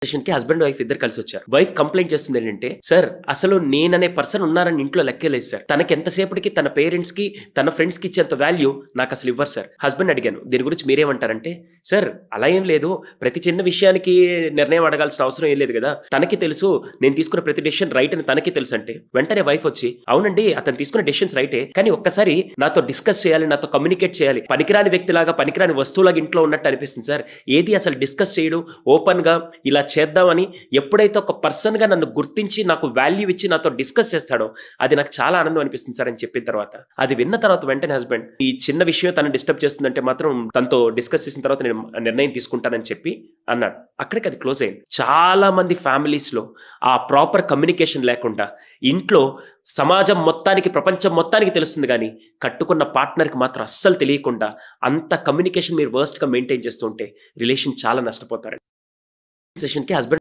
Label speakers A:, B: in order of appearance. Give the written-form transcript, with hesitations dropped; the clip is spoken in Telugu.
A: సెషన్‌కి హస్బెండ్, వైఫ్ ఇద్దరు కలిసొచ్చారు. వైఫ్ కంప్లెయింట్ చేస్తుంది ఏంటంటే, "సార్ అసలు నేననే పర్సన్ ఉన్నారని ఇంట్లో లెక్కే లేదు సార్. తనకెంత సేపటికి తన పేరెంట్స్‌కి, తన ఫ్రెండ్స్‌కి ఇచ్చేంత వాల్యూ నాకసలు ఇవ్వరు సార్." హస్బెండ్ అడిగాను, "దీని గురించి మీరేమంటారంటే?" "సార్ అలా ఏం లేదు. ప్రతి చిన్న విషయానికి నిర్ణయం అడగాల్సిన అవసరం ఏం లేదు గదా! తనకి తెలుసు నేను తీసుకున్న ప్రతి డెసిషన్ రైట్ అని తనకి తెలుసంటే." వెంటనే వైఫ్ వచ్చి, "అవునండి అతను తీసుకున్న డెసిషన్స్ రైటే. కానీ ఒక్కసారి నాతో డిస్కస్ చేయాలి, నాతో కమ్యూనికేట్ చేయాలి. పనికిరాని వ్యక్తిలాగా, పనికిరాని వస్తువులాగా ఇంట్లో ఉన్నట్టు అనిపిస్తుంది సార్. ఏది అసలు డిస్కస్ చేయడు, ఓపెన్‌గా ఇలా చేద్దామని ఎప్పుడైతే ఒక పర్సన్‌గా నన్ను గుర్తించి, నాకు వాల్యూ ఇచ్చి నాతో డిస్కస్ చేస్తాడో, అది నాకు చాలా ఆనందం అనిపిస్తుంది సార్" అని చెప్పిన తర్వాత, అది విన్న తర్వాత వెంటనే హస్బెండ్, "ఈ చిన్న విషయం తనని డిస్టర్బ్ చేస్తుందంటే మాత్రం తనతో డిస్కస్ చేసిన తర్వాత నేను నిర్ణయం తీసుకుంటానని" చెప్పి అన్నాడు. అక్కడికి అది క్లోజ్ అయింది. చాలా మంది ఫ్యామిలీస్‌లో ఆ ప్రాపర్ కమ్యూనికేషన్ లేకుండా ఇంట్లో సమాజం మొత్తానికి, ప్రపంచం మొత్తానికి తెలుస్తుంది గానీ, కట్టుకున్న పార్ట్నర్‌కి మాత్రం అస్సలు తెలియకుండా అంత కమ్యూనికేషన్ మీరు వర్స్ట్‌గా మెయింటైన్ చేస్తూ ఉంటే రిలేషన్ చాలా నష్టపోతారండి. సెషన్‌కి హస్బెండ్